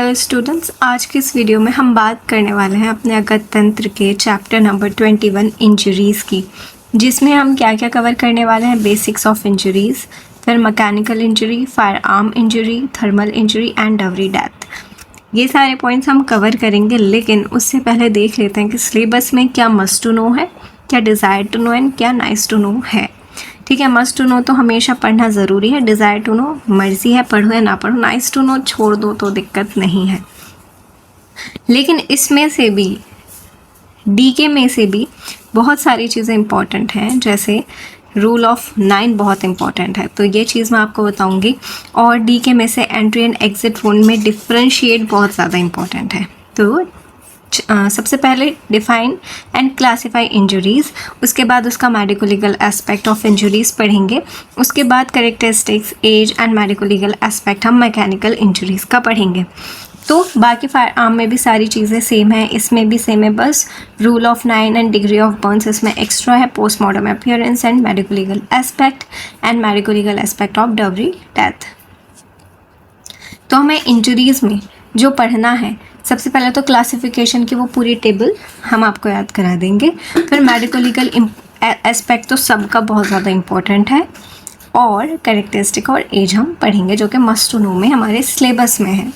Hello students, आज की इस वीडियो में हम बात करने वाले हैं अपने अगत तंत्र के चैप्टर नंबर 21 इंजरीज़ की, जिसमें हम क्या क्या कवर करने वाले हैं। बेसिक्स ऑफ इंजरीज़, फिर mechanical injury, fire arm injury, thermal injury and Dawari death. ये सारे पॉइंट्स हम कवर करेंगे, लेकिन उससे पहले देख लेते हैं कि सिलेबस में क्या मस्ट टू नो है, क्या डिज़ायर टू नो एंड क्या नाइस टू नो है। ठीक है, मस्ट टू नो तो हमेशा पढ़ना ज़रूरी है, डिज़ायर टू नो मर्ज़ी है, पढ़ो या ना पढ़ो, नाइस टू नो छोड़ दो तो दिक्कत नहीं है। लेकिन इसमें से भी डीके में से भी बहुत सारी चीज़ें इंपॉर्टेंट हैं, जैसे रूल ऑफ 9 बहुत इंपॉर्टेंट है, तो ये चीज़ मैं आपको बताऊंगी। और डीके में से एंट्री एंड एग्जिट वुंड में डिफ्रेंशिएट बहुत ज़्यादा इंपॉर्टेंट है। तो सबसे पहले डिफाइन एंड क्लासीफाई इंजरीज़, उसके बाद उसका medico legal aspect of injuries पढ़ेंगे, उसके बाद characteristics, age and medico legal aspect हम मैकेनिकल इंजरीज़ का पढ़ेंगे। तो बाकी फायर आर्म में भी सारी चीज़ें सेम है, इसमें भी सेम है, बस rule of 9 and degree of Burns इसमें एक्स्ट्रा है, postmortem appearance and medico legal aspect and medico legal aspect of Dawari death. तो हमें इंजरीज़ में जो पढ़ना है, सबसे पहले तो क्लासिफिकेशन की वो पूरी टेबल हम आपको याद करा देंगे, फिर मेडिको लीगल एस्पेक्ट तो सबका बहुत ज़्यादा इम्पोर्टेंट है, और कैरेक्टरिस्टिक और एज हम पढ़ेंगे, जो कि मस्ट टू नो में हमारे सिलेबस में है।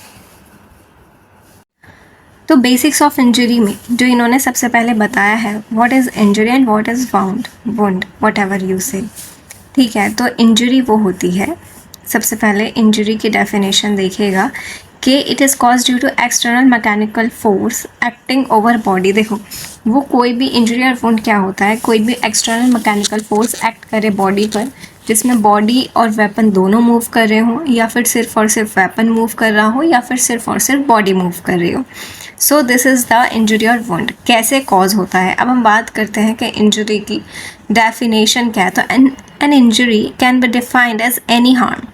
तो बेसिक्स ऑफ इंजरी में जो इन्होंने सबसे पहले बताया है, what is injury and what is wound, what ever you से। ठीक है, तो इंजरी वो होती है, सबसे पहले इंजरी की डेफिनेशन देखिएगा कि it is cause due to external mechanical force acting over body. देखो, वो कोई भी इंजरी और वुंड क्या होता है, कोई भी एक्सटर्नल मैकेनिकल फोर्स एक्ट करे बॉडी पर, जिसमें बॉडी और वेपन दोनों मूव कर रहे हों, या फिर सिर्फ और सिर्फ वेपन मूव कर रहा हो, या फिर सिर्फ और सिर्फ बॉडी मूव कर रही हो। So this is the injury और वुंड। कैसे कॉज होता है, अब हम बात करते हैं कि इंजरी की डेफिनेशन क्या है। तो an injury can be defined as any harm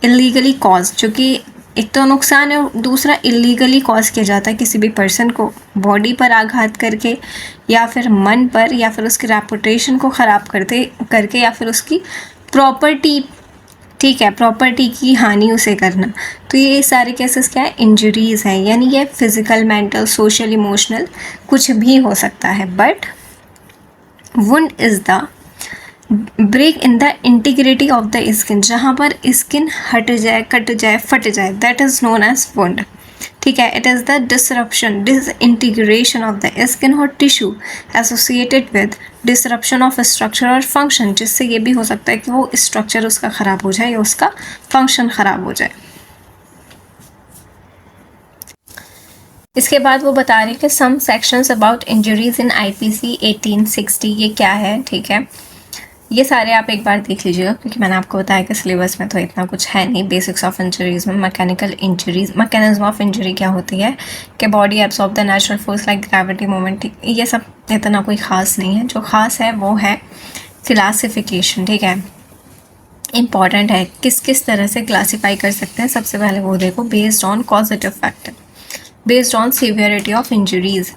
illegally cause, जो कि एक तो नुकसान है और दूसरा इलीगली कॉज किया जाता है किसी भी पर्सन को बॉडी पर आघात करके, या फिर मन पर, या फिर उसकी रेपुटेशन को ख़राब करके, या फिर उसकी प्रॉपर्टी, ठीक है, प्रॉपर्टी की हानि उसे करना। तो ये सारे केसेस क्या है, इंजरीज़ हैं, यानी ये फिज़िकल, मेंटल, सोशल, इमोशनल कुछ भी हो सकता है। But wound is the break in the integrity of the skin, जहाँ पर स्किन हट जाए, कट जाए, फट जाए, that is known as wound. ठीक है, it is the disruption, disintegration of the skin और tissue associated with disruption of structure और फंक्शन, जिससे ये भी हो सकता है कि वो स्ट्रक्चर उसका ख़राब हो जाए या उसका फंक्शन ख़राब हो जाए। इसके बाद वो बता रहे हैं कि some sections about injuries in IPC 1860, ये क्या है। ठीक है, ये सारे आप एक बार देख लीजिएगा, क्योंकि मैंने आपको बताया कि सिलेबस में तो इतना कुछ है नहीं। बेसिक्स ऑफ इंजरीज में mechanical injuries, mechanism of injury क्या होती है कि body absorb the natural force like gravity moment, ये सब इतना कोई ख़ास नहीं है। जो ख़ास है वो है क्लासिफिकेशन। ठीक है, इम्पॉर्टेंट है, किस किस तरह से क्लासीफाई कर सकते हैं। सबसे पहले वो देखो, based on causative factor, based on severity of injuries,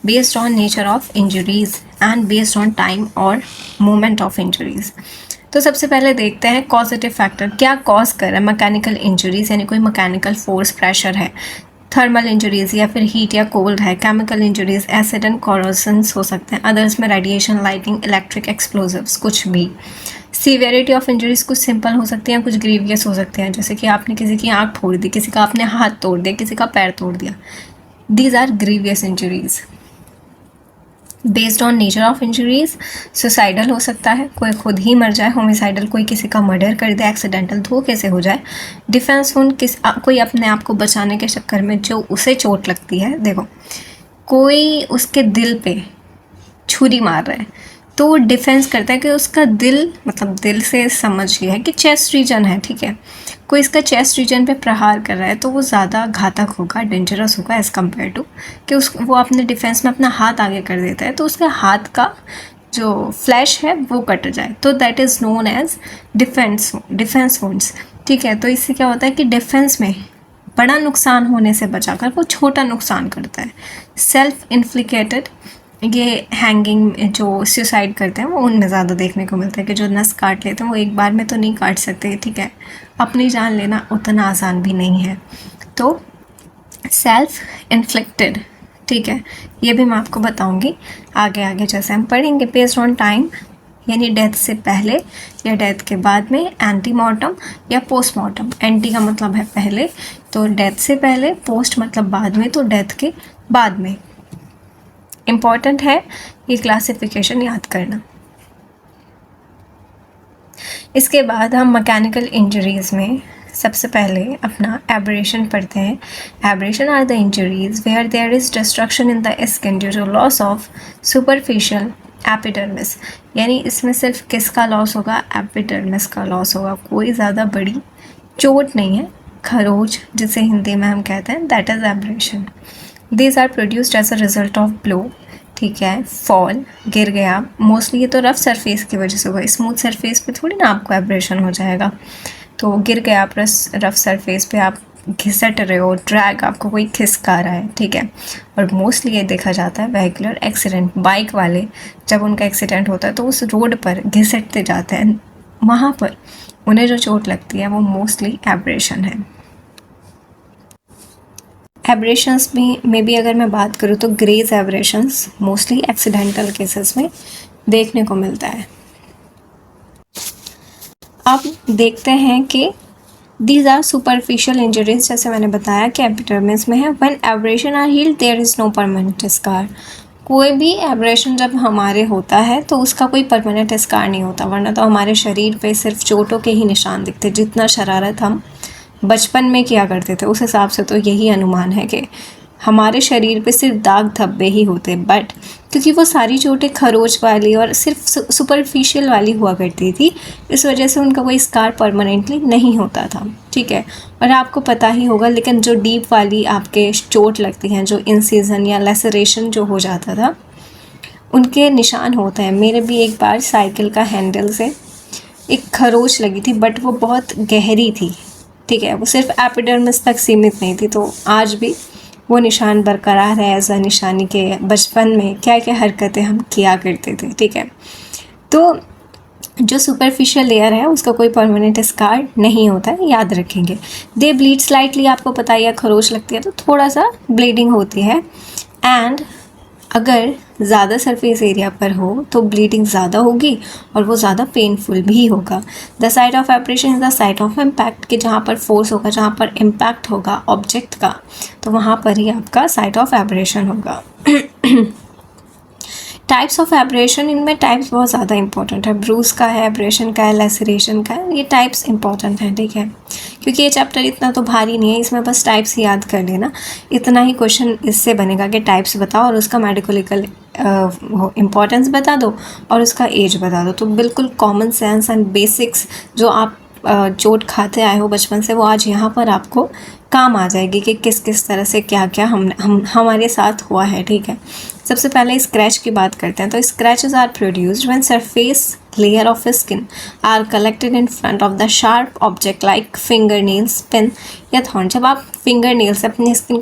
based on nature of injuries and based on time और moment of injuries। तो सबसे पहले देखते हैं कॉजेटिव फैक्टर, क्या कॉज कर रहा है मैकेनिकल इंजरीज, यानी कोई मैकेनिकल फोर्स, प्रेशर है, थर्मल इंजरीज या फिर हीट या कोल्ड है, केमिकल इंजरीज, एसिड एंड कोरोजन्स हो सकते हैं, अदर्स में रेडिएशन, लाइटिंग, इलेक्ट्रिक एक्सप्लोजिव्स, कुछ भी। सीवियरिटी ऑफ इंजरीज कुछ सिंपल हो सकती हैं, कुछ ग्रीवियस हो सकते हैं, जैसे कि आपने किसी की आँख फोड़ दी, किसी का आपने हाथ तोड़ दिया, किसी का पैर तोड़ दिया, these are grievous injuries. Based on nature of injuries, suicidal हो सकता है, कोई खुद ही मर जाए, होमिसाइडल कोई किसी का मर्डर कर दे, एक्सीडेंटल धोखे से हो जाए, डिफेंस वुंड कोई अपने आप को बचाने के चक्कर में जो उसे चोट लगती है। देखो, कोई उसके दिल पे छुरी मार रहा है तो डिफेंस करता है कि उसका दिल, मतलब दिल से समझिए है कि चेस्ट रीजन है। ठीक है, कोई इसका चेस्ट रीजन पे प्रहार कर रहा है तो वो ज़्यादा घातक होगा, डेंजरस होगा एज़ कम्पेयर टू कि वो अपने डिफेंस में अपना हाथ आगे कर देता है तो उसके हाथ का जो फ्लैश है वो कट जाए, तो that is known as defence wounds. ठीक है, तो इससे क्या होता है कि डिफेंस में बड़ा नुकसान होने से बचाकर वो छोटा नुकसान करता है। सेल्फ इन्फ्लिकेटेड, ये हैंगिंग जो सुसाइड करते हैं वो उनमें ज़्यादा देखने को मिलता है कि जो नस काट लेते हैं वो एक बार में तो नहीं काट सकते। ठीक है, अपनी जान लेना उतना आसान भी नहीं है। तो सेल्फ इन्फ्लिक्टेड, ठीक है, ये भी मैं आपको बताऊंगी आगे आगे जैसे हम पढ़ेंगे। बेस्ड ऑन टाइम, यानी डेथ से पहले या डेथ के बाद में, एंटीमॉर्टम या पोस्टमॉर्टम। एंटी का मतलब है पहले, तो डेथ से पहले, पोस्ट मतलब बाद में, तो डेथ के बाद में। इम्पॉर्टेंट है ये क्लासिफिकेशन याद करना। इसके बाद हम मैकेनिकल इंजरीज़ में सबसे पहले अपना एब्रेशन पढ़ते हैं। Abrasion are the injuries where there is destruction in the skin due to loss of superficial epidermis, यानी इसमें सिर्फ किसका लॉस होगा, एपिडर्मिस का लॉस होगा, कोई ज़्यादा बड़ी चोट नहीं है, खरोच जिसे हिंदी में हम कहते हैं, that is abrasion. These are produced as a result of blow, ठीक है, फॉल, गिर गया, मोस्टली ये तो रफ सरफेस की वजह से होगा, स्मूथ सरफेस पे थोड़ी ना आपको एब्रेशन हो जाएगा। तो गिर गया आप रफ सरफेस पे, आप घिसट रहे हो, ड्रैग, आपको कोई खिसका रहा है, ठीक है। और मोस्टली ये देखा जाता है व्हीकुलर एक्सीडेंट, बाइक वाले जब उनका एक्सीडेंट होता है तो उस रोड पर घिसटते जाते हैं, वहाँ पर उन्हें जो चोट लगती है वो मोस्टली एब्रेशन है। एब्रेशंस में भी अगर मैं बात करूँ तो graze abrasions mostly accidental cases में देखने को मिलता है। अब देखते हैं कि दीज आर सुपरफिशियल इंजरीज, जैसे मैंने बताया कि एपिडर्मिस में है। When abrasion are healed there is no permanent scar, कोई भी एब्रेशन जब हमारे होता है तो उसका कोई परमानेंट स्कार नहीं होता, वरना तो हमारे शरीर पे सिर्फ चोटों के ही निशान दिखते। जितना शरारत हम बचपन में किया करते थे उस हिसाब से तो यही अनुमान है कि हमारे शरीर पे सिर्फ दाग धब्बे ही होते, बट क्योंकि वो सारी चोटें खरोच वाली और सिर्फ सुपरफिशियल वाली हुआ करती थी, इस वजह से उनका कोई स्कार परमानेंटली नहीं होता था, ठीक है। और आपको पता ही होगा, लेकिन जो डीप वाली आपके चोट लगती हैं, जो इंसिजन या लेसरेशन जो हो जाता था, उनके निशान होते हैं। मेरे भी एक बार साइकिल का हैंडल से एक खरोच लगी थी, बट वो बहुत गहरी थी, ठीक है, वो सिर्फ एपिडर्मिस तक सीमित नहीं थी, तो आज भी वो निशान बरकरार है एज अ निशानी के बचपन में क्या क्या हरकतें हम किया करते थे, ठीक है। तो जो सुपरफिशियल लेयर है उसका कोई परमानेंट स्कार नहीं होता है, याद रखेंगे। दे ब्लीड स्लाइटली, आपको पता है, खरोच लगती है तो थोड़ा सा ब्लीडिंग होती है। एंड अगर ज़्यादा सरफेस एरिया पर हो तो ब्लीडिंग ज़्यादा होगी और वो ज़्यादा पेनफुल भी होगा। The site of abrasion is the site of impact, कि जहाँ पर फोर्स होगा, जहाँ पर इम्पैक्ट होगा ऑब्जेक्ट का, तो वहाँ पर ही आपका साइट ऑफ एब्रेशन होगा। टाइप्स ऑफ एब्रेशन, इनमें टाइप्स बहुत ज़्यादा इंपॉर्टेंट है। ब्रूस का है, एब्रेशन का है, लेसरेशन का है, ये टाइप्स इंपॉर्टेंट हैं, ठीक है। क्योंकि ये चैप्टर इतना तो भारी नहीं है, इसमें बस टाइप्स ही याद कर लेना, इतना ही क्वेश्चन इससे बनेगा कि टाइप्स बताओ और उसका मेडिकल इम्पॉर्टेंस बता दो और उसका एज बता दो। तो बिल्कुल कॉमन सेंस एंड बेसिक्स जो आप चोट खाते आए हो बचपन से, वो आज यहाँ पर आपको काम आ जाएगी कि किस किस तरह से क्या क्या हमारे साथ हुआ है, ठीक है। सबसे पहले स्क्रैच की बात करते हैं। तो scratches are produced when surface layer of skin are collected in front of the sharp object like finger nails, pen या थॉर्न। जब आप फिंगर नेल से अपनी स्किन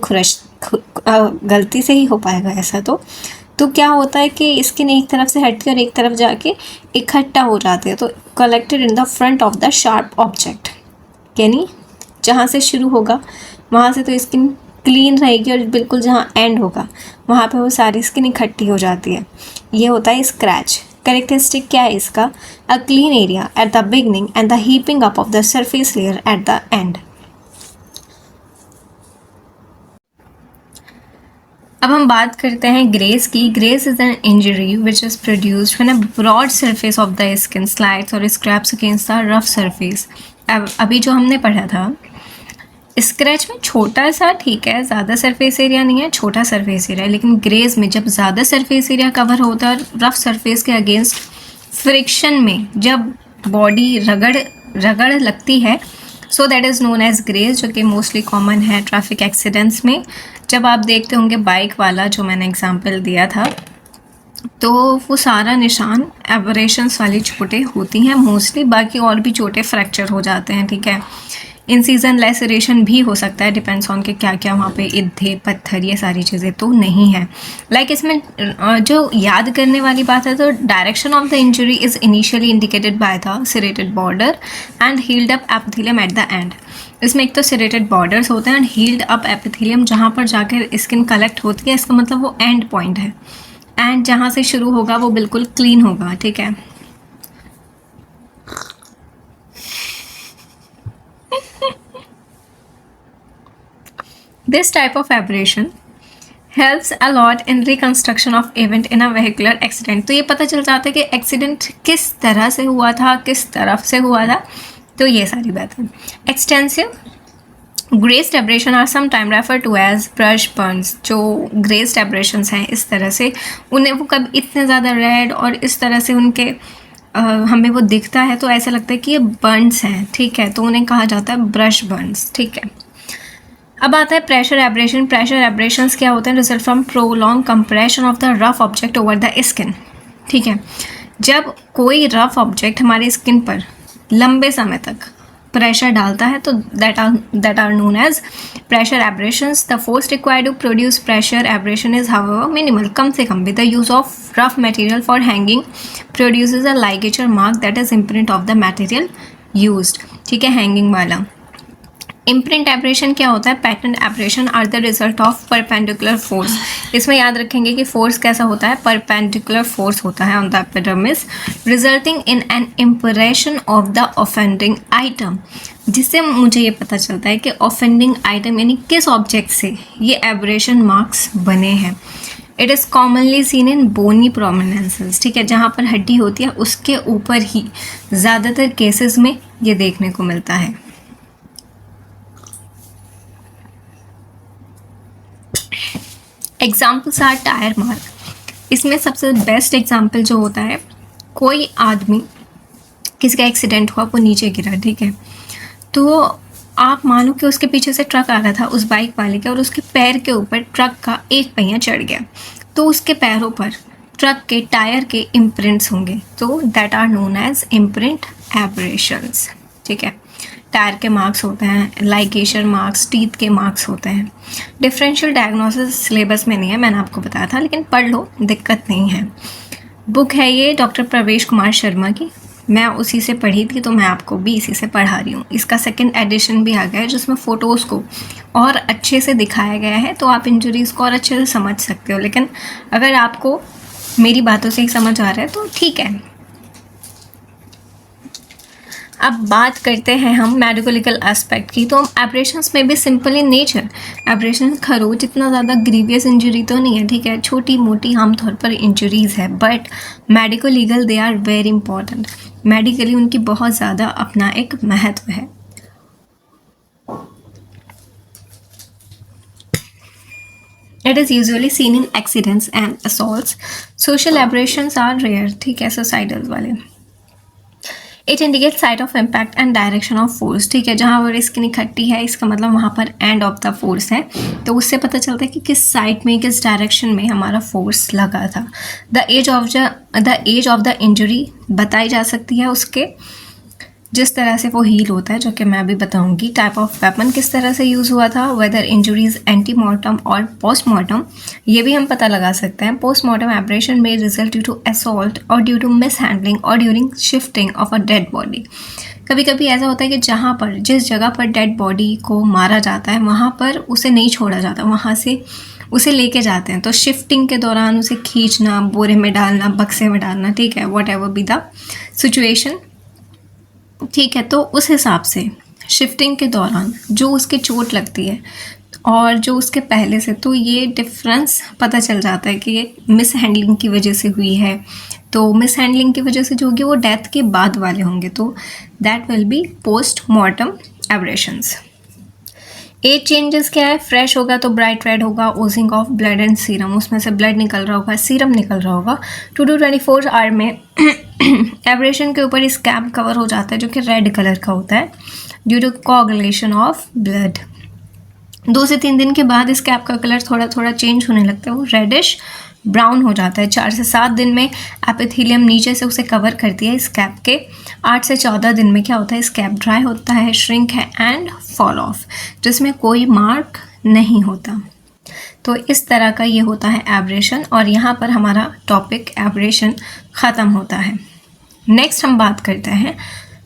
गलती से ही हो पाएगा ऐसा, तो क्या होता है कि स्किन एक तरफ से हटती है और एक तरफ जाके इकट्ठा हो जाती है, तो collected in the front of the sharp object, यानी जहाँ से शुरू होगा वहाँ से तो स्किन क्लीन रहेगी और बिल्कुल जहाँ एंड होगा वहाँ पे वो सारी स्किन इकट्ठी हो जाती है। ये होता है स्क्रैच। कैरेक्टरिस्टिक क्या है इसका? A clean area at the beginning and the heaping up of the surface layer at the end. अब हम बात करते हैं ग्रेस की। Graze is an injury which is produced when a broad surface of the skin slides और scrapes against the rough surface. अब अभी जो हमने पढ़ा था, स्क्रैच में छोटा सा, ठीक है, ज़्यादा सरफेस एरिया नहीं है, छोटा सरफेस एरिया है, लेकिन ग्रेज में जब ज़्यादा सरफेस एरिया कवर होता है, रफ सरफेस के अगेंस्ट फ्रिक्शन में जब बॉडी रगड़ लगती है, so that is known as graze, जो कि मोस्टली कॉमन है ट्रैफिक एक्सीडेंट्स में। जब आप देखते होंगे बाइक वाला जो मैंने एग्जांपल दिया था, तो वो सारा निशान एब्रेशंस वाली चोटें होती हैं मोस्टली, बाकी और भी चोटें फ्रैक्चर हो जाते हैं, ठीक है। इन सीजन लेसरेशन भी हो सकता है, डिपेंड्स ऑन के क्या क्या वहाँ पे ईंधे पत्थर ये सारी चीज़ें तो नहीं है। लाइक इसमें जो याद करने वाली बात है तो direction of the injury is initially indicated by the serrated border and healed up epithelium at the end. इसमें एक तो सेरेटेड बॉर्डर्स होते हैं एंड हील्ड अप एपिथेलियम जहाँ पर जाकर स्किन कलेक्ट होती है, इसका मतलब वो एंड पॉइंट है, एंड जहाँ से शुरू होगा वो बिल्कुल क्लीन होगा, ठीक है। This type of aberration helps a lot in reconstruction of event in a vehicular accident। तो ये पता चल जाता है कि एक्सीडेंट किस तरह से हुआ था, किस तरफ से हुआ था, तो ये सारी बात है। Extensive grazed abrasion are some time refer to as brush burns. जो ग्रेस्ड एब्रेशंस हैं इस तरह से, उन्हें वो कब इतने ज़्यादा रेड और इस तरह से उनके हमें वो दिखता है तो ऐसा लगता है कि ये बर्न्स हैं, ठीक है, तो उन्हें कहा जाता है ब्रश बर्न्स, ठीक है। अब आता है प्रेशर एब्रेशन। प्रेशर एब्रेशंस क्या होते हैं? Result from prolong compression of the rough object over the skin, ठीक है। जब कोई रफ ऑब्जेक्ट हमारी स्किन पर लंबे समय तक प्रेशर डालता है तो that are known as pressure abrasions. The force required to produce pressure abrasion is however minimal. कम से कम with the use of rough material for hanging produces a ligature mark that is imprint of the material used, ठीक है, hanging वाला। Imprint abrasion क्या होता है? Pattern abrasion are the result of perpendicular force. इसमें याद रखेंगे कि फोर्स कैसा होता है? परपेंडिकुलर फोर्स होता है on the epidermis, resulting in an impression of the offending item. जिससे मुझे ये पता चलता है कि ऑफेंडिंग आइटम यानी किस ऑब्जेक्ट से ये एब्रेशन मार्क्स बने हैं। It is commonly seen in bony prominences, ठीक है, जहाँ पर हड्डी होती है उसके ऊपर ही ज़्यादातर केसेस में ये देखने को मिलता है। Examples are tyre mark. इसमें सबसे बेस्ट एग्जाम्पल जो होता है, कोई आदमी किसका एक्सीडेंट हुआ, वो नीचे गिरा, ठीक है, तो आप मानो कि उसके पीछे से ट्रक आ रहा था उस बाइक वाले के, और उसके पैर के ऊपर ट्रक का एक पहिया चढ़ गया, तो उसके पैरों पर ट्रक के टायर के इम्प्रिंट्स होंगे, तो that are known as imprint abrasions, ठीक है। टायर के मार्क्स होते हैं, लाइगेचर मार्क्स, टीथ के मार्क्स होते हैं। डिफरेंशियल डायग्नोसिस सिलेबस में नहीं है, मैंने आपको बताया था, लेकिन पढ़ लो, दिक्कत नहीं है। बुक है ये डॉक्टर प्रवेश कुमार शर्मा की, मैं उसी से पढ़ी थी तो मैं आपको भी इसी से पढ़ा रही हूँ। इसका सेकंड एडिशन भी आ गया है जिसमें फ़ोटोज़ को और अच्छे से दिखाया गया है, तो आप इंजरीज़ को और अच्छे से समझ सकते हो। लेकिन अगर आपको मेरी बातों से ही समझ आ रहा है तो ठीक है। अब बात करते हैं हम मेडिको लीगल एस्पेक्ट की। तो एब्रेशंस में भी सिंपल इन नेचर। एब्रेशन खरोच इतना ज़्यादा ग्रीवियस इंजरी तो नहीं है, ठीक है, छोटी मोटी आमतौर पर इंजरीज़ है, but medico legal they are very important. Medically उनकी बहुत ज़्यादा अपना एक महत्व है। It is usually seen in accidents and assaults. Social aberrations are rare, ठीक है, suicidal वाले। It indicate site of impact and direction of force, ठीक है, जहाँ पर स्किन इकट्ठी है इसका मतलब वहाँ पर एंड ऑफ द फोर्स है, तो उससे पता चलता है कि किस साइड में, किस डायरेक्शन में हमारा फोर्स लगा था। The age of the injury बताई जा सकती है उसके जिस तरह से वो हील होता है, जो कि मैं अभी बताऊंगी। टाइप ऑफ वेपन किस तरह से यूज़ हुआ था, वेदर इंजरीज एंटीमॉर्टम और पोस्टमॉर्टम, ये भी हम पता लगा सकते हैं। पोस्टमॉर्टम एब्रेशन में रिजल्ट ड्यू टू असॉल्ट और ड्यू टू मिस हैंडलिंग और during shifting of a dead body. कभी कभी ऐसा होता है कि जहाँ पर जिस जगह पर डेड बॉडी को मारा जाता है वहाँ पर उसे नहीं छोड़ा जाता, वहाँ से उसे लेके जाते हैं, तो शिफ्टिंग के दौरान उसे खींचना, बोरे में डालना, बक्से में डालना, ठीक है, what ever be the situation, ठीक है। तो उस हिसाब से शिफ्टिंग के दौरान जो उसके चोट लगती है और जो उसके पहले से, तो ये डिफरेंस पता चल जाता है कि ये मिस हैंडलिंग की वजह से हुई है। तो मिस हैंडलिंग की वजह से जो होगी वो डेथ के बाद वाले होंगे, तो that will be post mortem abrasions. Age changes क्या है? फ्रेश होगा तो ब्राइट रेड होगा, oozing of blood and serum, उसमें से ब्लड निकल रहा होगा, सीरम निकल रहा होगा। 2 to 24 आवर में एब्रेशन के ऊपर स्कैब कवर हो जाता है जो कि रेड कलर का होता है due to coagulation of blood. 2 से 3 दिन के बाद स्कैब का कलर थोड़ा थोड़ा चेंज होने लगता है, वो रेडिश ब्राउन हो जाता है। 4 से 7 दिन में एपिथेलियम नीचे से उसे कवर करती है स्कैब के। 8 से 14 दिन में क्या होता है, स्कैब ड्राई होता है, श्रिंक है एंड फॉल ऑफ, जिसमें कोई मार्क नहीं होता। तो इस तरह का ये होता है एब्रेशन, और यहाँ पर हमारा टॉपिक एब्रेशन ख़त्म होता है। नेक्स्ट हम बात करते हैं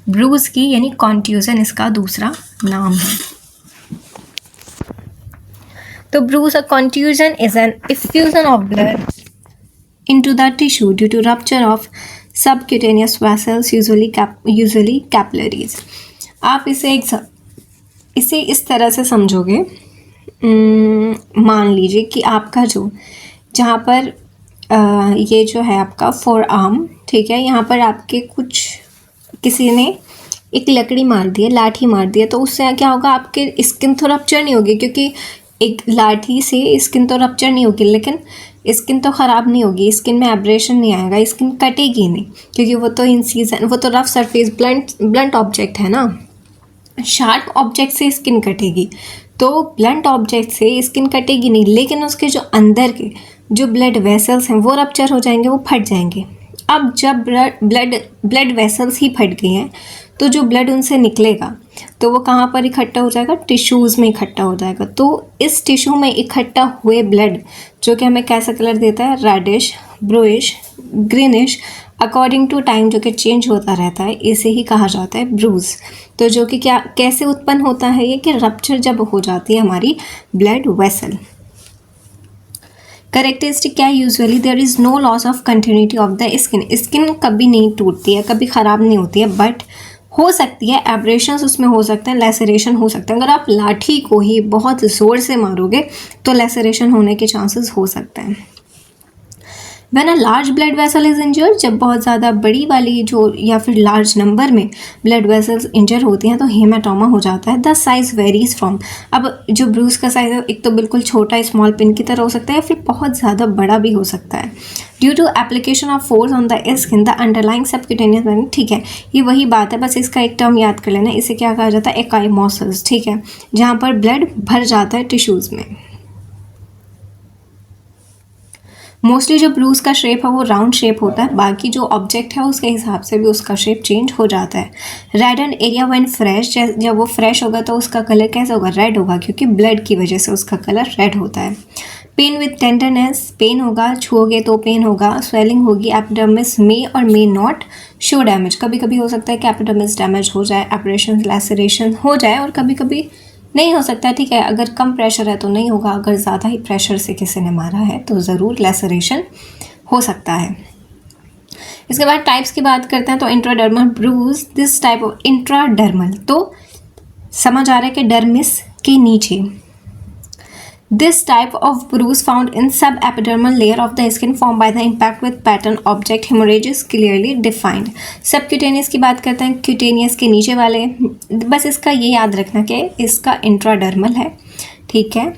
ब्रूज की, यानी कॉन्ट्यूजन इसका दूसरा नाम है। तो bruise or contusion is an effusion of blood into the tissue due to rupture of subcutaneous vessels, usually capillaries. आप इसे इस तरह से समझोगे, मान लीजिए कि आपका जहाँ पर ये जो है आपका फोर आर्म, ठीक है, यहाँ पर आपके किसी ने एक लकड़ी मार दी है, लाठी मार दी है, तो उससे क्या होगा, आपके स्किन तो रप्चर नहीं होगी, क्योंकि एक लाठी से स्किन तो रप्चर नहीं होगी, लेकिन स्किन तो ख़राब नहीं होगी, स्किन में एब्रेशन नहीं आएगा, स्किन कटेगी नहीं, क्योंकि वो तो इंसिजन, वो तो रफ सरफेस ब्लंट ऑब्जेक्ट है ना। शार्प ऑब्जेक्ट से स्किन कटेगी, तो ब्लंट ऑब्जेक्ट से स्किन कटेगी नहीं, लेकिन उसके जो अंदर के जो ब्लड वेसल्स हैं वो रप्चर हो जाएंगे, वो फट जाएंगे। अब जब ब्लड वेसल्स ही फट गई हैं, तो जो ब्लड उनसे निकलेगा तो वो कहाँ पर इकट्ठा हो जाएगा, टिश्यूज़ में इकट्ठा हो जाएगा। तो इस टिश्यू में इकट्ठा हुए ब्लड जो कि हमें कैसा कलर देता है, reddish, bluish, greenish, according to time, जो कि चेंज होता रहता है, इसे ही कहा जाता है ब्रूज। तो जो कि कैसे उत्पन्न होता है ये, कि रप्चर जब हो जाती है हमारी ब्लड वेसल। करेक्टरिस्टिक क्या है, usually there is no loss of continuity of the skin. Skin कभी नहीं टूटती है, कभी ख़राब नहीं होती है, बट हो सकती है एब्रेशंस उसमें हो सकते हैं, लेसरेशन हो सकते हैं। अगर आप लाठी को ही बहुत ज़ोर से मारोगे तो लेसरेशन होने के चांसेस हो सकते हैं। When a large blood vessel is injured, जब बहुत ज़्यादा बड़ी वाली या फिर लार्ज नंबर में ब्लड वेसल्स इंजर होती हैं तो हेमाटोमा हो जाता है। द साइज वेरीज फ्रॉम, अब जो ब्रूज का साइज है एक तो बिल्कुल छोटा स्मॉल पिन की तरह हो सकता है, फिर बहुत ज़्यादा बड़ा भी हो सकता है। Due to application of force on the skin the underlying subcutaneous, ठीक है, ये वही बात है, बस इसका एक टर्म याद कर लेना, इसे क्या कहा जाता है, एकाइमोसिस, ठीक है, जहाँ पर ब्लड भर जाता है टिश्यूज़ में। मोस्टली जो ब्रूज का शेप है वो राउंड शेप होता है, बाकी जो ऑब्जेक्ट है उसके हिसाब से भी उसका शेप चेंज हो जाता है। Red and area when fresh, जब वो फ्रेश होगा तो उसका कलर कैसा होगा, रेड होगा, क्योंकि ब्लड की वजह से उसका कलर रेड होता है। पेन विद टेंडरनेस, पेन होगा, छुओगे तो पेन होगा। स्वेलिंग होगी, एपिडर्मिस मे और मे नॉट शो डैमेज, कभी कभी हो सकता है कि एपिडर्मिस डैमेज हो जाए, एब्रेशन लैसरेशन हो जाए, और कभी कभी नहीं हो सकता है, ठीक है, अगर कम प्रेशर है तो नहीं होगा, अगर ज़्यादा ही प्रेशर से किसी ने मारा है तो ज़रूर लैसरेशन हो सकता है। इसके बाद टाइप्स की बात करते हैं, तो intradermal bruise, this type of intradermal, तो समझ आ रहा है कि डर्मिस के नीचे। This type of bruise found in subepidermal layer of the skin formed by the impact with pattern object hemorrhage is clearly defined. Subcutaneous की बात करते हैं, cutaneous के नीचे वाले, बस इसका ये याद रखना कि इसका इंट्राडर्मल है, ठीक है,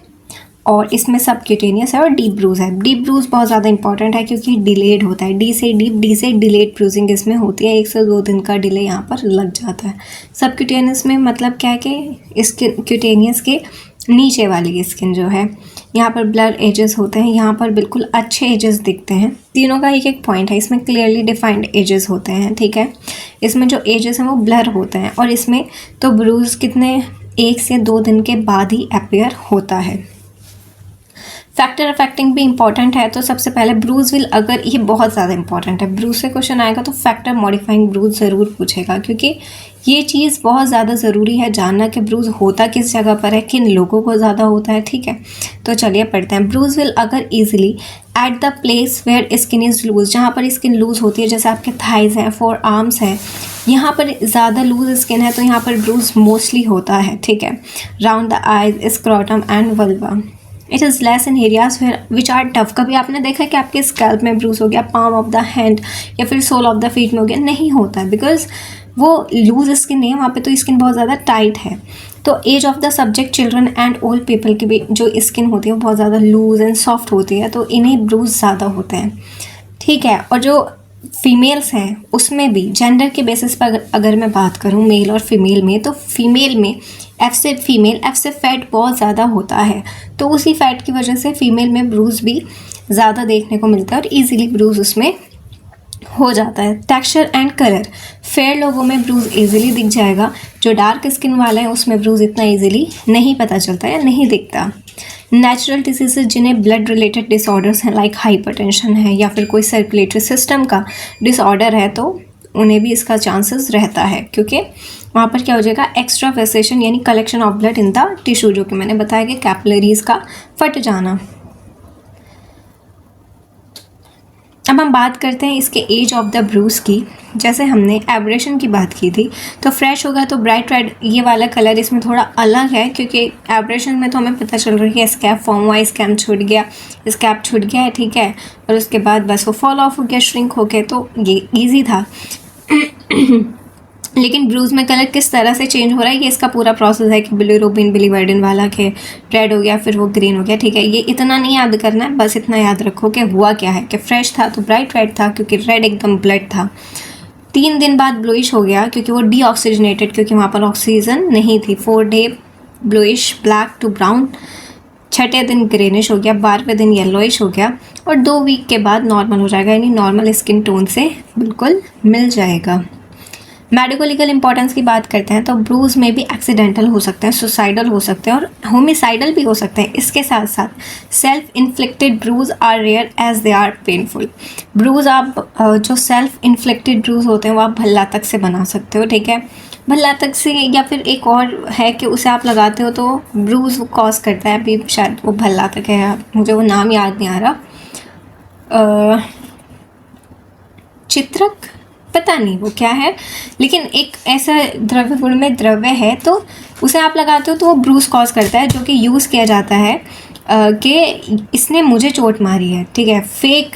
और इसमें सबक्यूटेनियस है और डीप ब्रूज है। डीप ब्रूज बहुत ज़्यादा इंपॉर्टेंट है क्योंकि डिलेड होता है, डी से डीप, डी से डिलेड ब्रूजिंग इसमें होती है, 1 से 2 दिन का डिले यहाँ पर लग जाता है। सबक्यूटेनियस में मतलब क्या है कि इसके क्यूटेनियस के नीचे वाली स्किन जो है, यहाँ पर ब्लर एजेस होते हैं, यहाँ पर बिल्कुल अच्छे एजेस दिखते हैं। तीनों का एक एक पॉइंट है, इसमें क्लियरली डिफाइंड एजेस होते हैं, ठीक है, इसमें जो एजेस हैं वो ब्लर होते हैं, और इसमें तो ब्रूज कितने 1 से 2 दिन के बाद ही अपीयर होता है। फैक्टर अफेक्टिंग भी इंपॉर्टेंट है, तो सबसे पहले ब्रूज विल, अगर ये बहुत ज़्यादा इंपॉर्टेंट है, ब्रूज से क्वेश्चन आएगा तो फैक्टर मॉडिफाइंग ब्रूज ज़रूर पूछेगा, क्योंकि ये चीज़ बहुत ज़्यादा ज़रूरी है जानना कि ब्रूज होता किस जगह पर है, किन लोगों को ज़्यादा होता है, ठीक है। तो चलिए पढ़ते हैं। Bruise will occur easily at the place where skin is loose, जहाँ पर स्किन लूज होती है, जैसे आपके थाइज हैं, फोर आर्म्स हैं, यहाँ पर ज़्यादा लूज स्किन है तो यहाँ पर ब्रूज मोस्टली होता है, ठीक है। Round the eyes, scrotum and vulva. It is less in areas which are tough. कभी आपने देखा कि आपके स्कैल्प में ब्रूज हो गया, पाम ऑफ द हैंड या फिर सोल ऑफ द फीट में हो गया, नहीं होता है, बिकॉज वो लूज स्किन नहीं है, वहाँ पे तो स्किन बहुत ज़्यादा टाइट है। तो age of the subject, children and old people की भी जो स्किन होती है वो बहुत ज़्यादा लूज एंड सॉफ्ट होती है, तो इन्हें ब्रूज ज़्यादा होते हैं, ठीक है। और जो फीमेल्स हैं उसमें भी जेंडर के बेसिस पर अगर मैं बात करूँ मेल और फीमेल में, तो फीमेल में एफ से फैट बहुत ज़्यादा होता है, तो उसी फैट की वजह से फीमेल में ब्रूज भी ज़्यादा देखने को मिलता है और ईजिली ब्रूज उसमें हो जाता है। टेक्सचर एंड कलर, फेयर लोगों में ब्रूज इजीली दिख जाएगा, जो डार्क स्किन वाले हैं उसमें ब्रूज इतना इजीली नहीं पता चलता या नहीं दिखता। नेचुरल डिसीजेज जिन्हें ब्लड रिलेटेड डिसऑर्डर्स हैं लाइक हाइपरटेंशन है या फिर कोई सर्कुलेटरी सिस्टम का डिसऑर्डर है तो उन्हें भी इसका चांसेस रहता है, क्योंकि वहाँ पर क्या हो जाएगा, एक्स्ट्रा वेसेशन यानी collection of blood in the tissue, जो कि मैंने बताया कि कैपिलरीज का फट जाना। अब हम बात करते हैं इसके एज ऑफ द ब्रूज की। जैसे हमने एब्रेशन की बात की थी, तो फ्रेश होगा तो ब्राइट रेड ये वाला कलर इसमें थोड़ा अलग है, क्योंकि एब्रेशन में तो हमें पता चल रहा है कि स्कैप फॉर्म हुआ, स्कैप छूट गया, स्कैप छूट गया है, ठीक है, और उसके बाद बस वो फॉल ऑफ हो गया, श्रिंक हो गया, तो ये ईजी था। लेकिन ब्रूज में कलर किस तरह से चेंज हो रहा है, ये इसका पूरा प्रोसेस है कि बिलीरुबिन बिलीवर्डिन वाला के रेड हो गया, फिर वो ग्रीन हो गया, ठीक है। ये इतना नहीं याद करना है, बस इतना याद रखो कि हुआ क्या है कि फ्रेश था तो ब्राइट रेड था, क्योंकि रेड एकदम ब्लड था। 3 दिन बाद ब्लूइश हो गया, क्योंकि वो डीऑक्सीजनेटेड, क्योंकि वहाँ पर ऑक्सीजन नहीं थी। 4 day bluish black to brown, 6ठे दिन ग्रेनिश हो गया, 12वें दिन येलोइश हो गया, और 2 वीक के बाद नॉर्मल हो जाएगा, यानी नॉर्मल स्किन टोन से बिल्कुल मिल जाएगा। मेडिको लीगल इंपॉर्टेंस की बात करते हैं तो ब्रूज में भी एक्सीडेंटल हो सकते हैं, सुसाइडल हो सकते हैं और होमिसाइडल भी हो सकते हैं। इसके साथ साथ self inflicted bruise are rare as they are painful. Bruise आप जो सेल्फ इन्फ्लिक्टेड ब्रूज होते हैं वो आप भल्ला तक से बना सकते हो, ठीक है, भल्ला तक से, या फिर एक और है कि उसे आप लगाते हो तो ब्रूज कॉज करता है, अभी शायद वो भल्ला तक है, मुझे वो नाम याद नहीं आ रहा, चित्रक, पता नहीं वो क्या है, लेकिन एक ऐसा द्रव्य गुण में द्रव्य है तो उसे आप लगाते हो तो वो ब्रूज कॉज करता है, जो कि यूज़ किया जाता है कि इसने मुझे चोट मारी है, ठीक है, फेक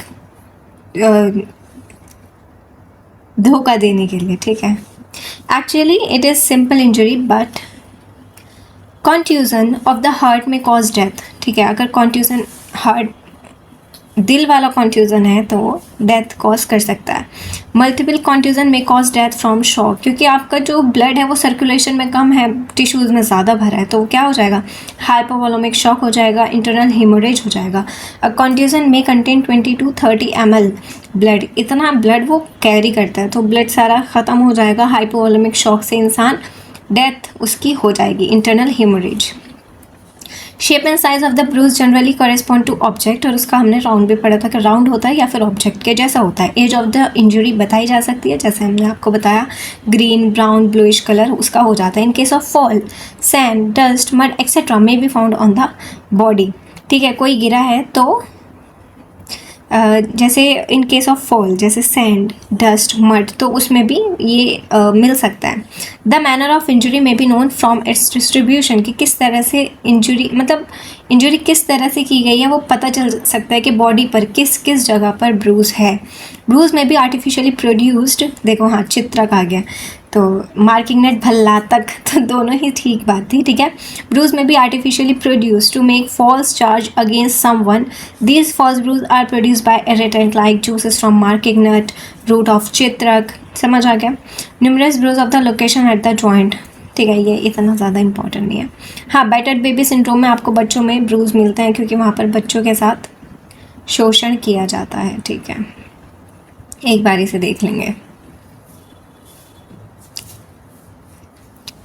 धोखा देने के लिए, ठीक है। Actually it is simple injury but contusion of the heart में कॉज डेथ, ठीक है। अगर कॉन्ट्यूजन हार्ट दिल वाला कॉन्ट्यूजन है तो वो डेथ कॉज कर सकता है। मल्टीपल कॉन्ट्यूजन में कॉज डेथ फ्रॉम शॉक, क्योंकि आपका जो ब्लड है वो सर्कुलेशन में कम है, टिश्यूज़ में ज़्यादा भरा है, तो क्या हो जाएगा, हाइपोवोलेमिक शॉक हो जाएगा, इंटरनल हेमोरेज हो जाएगा। कॉन्ट्यूजन में कंटेन 20 to 30 ml ब्लड, इतना ब्लड वो कैरी करता है, तो ब्लड सारा ख़त्म हो जाएगा। हाइपोवोलेमिक शॉक से इंसान डेथ उसकी हो जाएगी, internal haemorrhage. Shape and size of the bruise generally correspond to object, और उसका हमने राउंड भी पढ़ा था कि राउंड होता है या फिर ऑब्जेक्ट के जैसा होता है। एज ऑफ द इंजरी बताई जा सकती है, जैसे हमने आपको बताया ग्रीन, ब्राउन, ब्लूइश कलर उसका हो जाता है। In case of fall, sand, dust, mud etcetera may be found on the body, ठीक है, कोई गिरा है तो जैसे इन केस ऑफ फॉल, जैसे सैंड, डस्ट, मड, तो उसमें भी ये मिल सकता है। द मैनर ऑफ इंजरी में be known from its distribution, कि किस तरह से इंजरी, मतलब इंजरी किस तरह से की गई है वो पता चल सकता है कि बॉडी पर किस किस जगह पर ब्रूज है। ब्रूज में भी आर्टिफिशियली प्रोड्यूस्ड, देखो हाँ चित्रक आ गया, तो मार्किंग नेट भल्ला तक, तो दोनों ही ठीक बात थी, ठीक है। ब्रूज में भी artificially produce to make false charge against someone. These false bruise are produced by irritant like juices from marking net, root of chitrak, समझ आ गया। Numerous bruise of the location at the joint, ठीक है, ये इतना ज़्यादा इंपॉर्टेंट नहीं है। हाँ, बैटर्ड बेबी सिंड्रोम में आपको बच्चों में ब्रूज मिलते हैं, क्योंकि वहाँ पर बच्चों के साथ शोषण किया जाता है, ठीक है। एक बारी से देख लेंगे।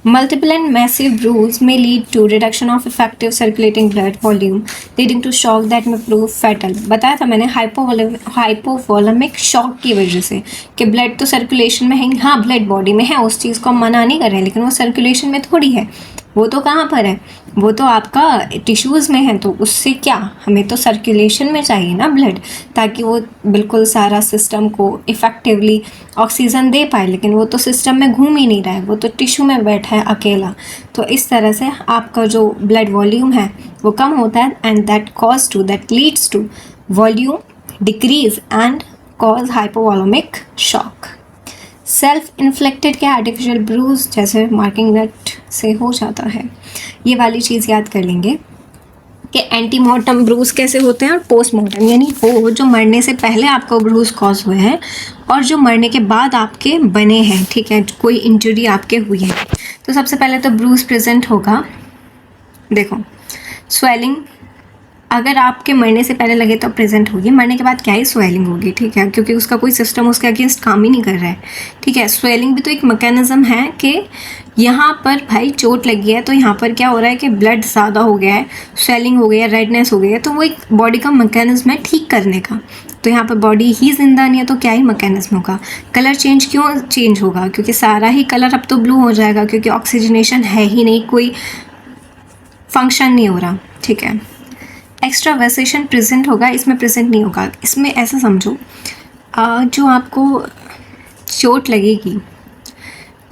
Multiple and massive bruise may lead to reduction of effective circulating blood volume, leading to shock that may prove fatal. बताया था मैंने हाइपोवोलेमिक शॉक की वजह से कि ब्लड तो सर्कुलेशन में है, हाँ ब्लड बॉडी में है, उस चीज़ को हम मना नहीं कर रहे हैं, लेकिन वो सर्कुलेशन में थोड़ी है, वो तो कहाँ पर है, वो तो आपका टिश्यूज़ में है, तो उससे क्या, हमें तो सर्कुलेशन में चाहिए ना ब्लड, ताकि वो बिल्कुल सारा सिस्टम को इफ़ेक्टिवली ऑक्सीजन दे पाए, लेकिन वो तो सिस्टम में घूम ही नहीं रहा है, वो तो टिश्यू में बैठा है अकेला, तो इस तरह से आपका जो ब्लड वॉल्यूम है वो कम होता है, and that leads to volume decrease and cause hypovolaemic shock. Self inflicted के आर्टिफिशियल ब्रूज जैसे मार्किंग नेट से हो जाता है, ये वाली चीज़ याद कर लेंगे कि एंटीमॉर्टम ब्रूज कैसे होते हैं और पोस्टमॉर्टम, यानी वो जो मरने से पहले आपको ब्रूज कॉज हुए हैं और जो मरने के बाद आपके बने हैं, ठीक है, कोई इंजरी आपके हुई है। तो सबसे पहले तो ब्रूज प्रेजेंट होगा, देखो स्वेलिंग अगर आपके मरने से पहले लगे तो प्रेजेंट होगी, मरने के बाद क्या ही स्वेलिंग होगी, ठीक है, क्योंकि उसका कोई सिस्टम उसके अगेंस्ट काम ही नहीं कर रहा है, ठीक है। स्वेलिंग भी तो एक मैकेनिज्म है कि यहाँ पर भाई चोट लगी है तो यहाँ पर क्या हो रहा है कि ब्लड ज़्यादा हो गया है, स्वेलिंग हो गई है, रेडनेस हो गई है, तो वो एक बॉडी का मैकेनिज्म है ठीक करने का। तो यहाँ पर बॉडी ही जिंदा नहीं है तो क्या ही मैकेनिज्म होगा। कलर चेंज क्यों चेंज होगा, क्योंकि सारा ही कलर अब तो ब्लू हो जाएगा, क्योंकि ऑक्सीजनेशन है ही नहीं, कोई फंक्शन नहीं हो रहा, ठीक है। एक्स्ट्रा वेसेशन प्रेजेंट होगा, इसमें प्रेजेंट नहीं होगा। इसमें ऐसा समझो जो आपको चोट लगेगी,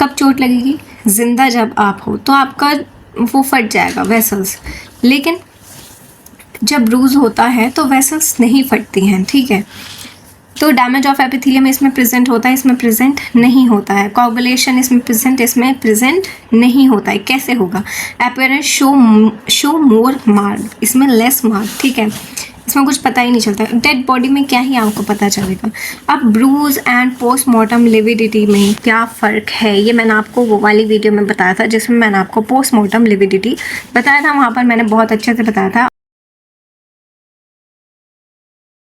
कब चोट लगेगी, ज़िंदा जब आप हो तो आपका वो फट जाएगा वेसल्स, लेकिन जब ब्रूज होता है तो वेसल्स नहीं फटती हैं, ठीक है। तो डैमेज ऑफ एपिथेलियम इसमें प्रेजेंट होता है, इसमें प्रेजेंट नहीं होता है। कोगुलेशन इसमें प्रेजेंट नहीं होता है। कैसे होगा, अपीयरेंस शो मोर मार्क, इसमें लेस मार्क, ठीक है। इसमें कुछ पता ही नहीं चलता, डेड बॉडी में क्या ही आपको पता चलेगा। अब ब्रूज एंड पोस्टमार्टम लिविडिटी में क्या फ़र्क है, ये मैंने आपको वो वाली वीडियो में बताया था जिसमें मैंने आपको पोस्टमार्टम लिविडिटी बताया था, वहाँ पर मैंने बहुत अच्छे से बताया था।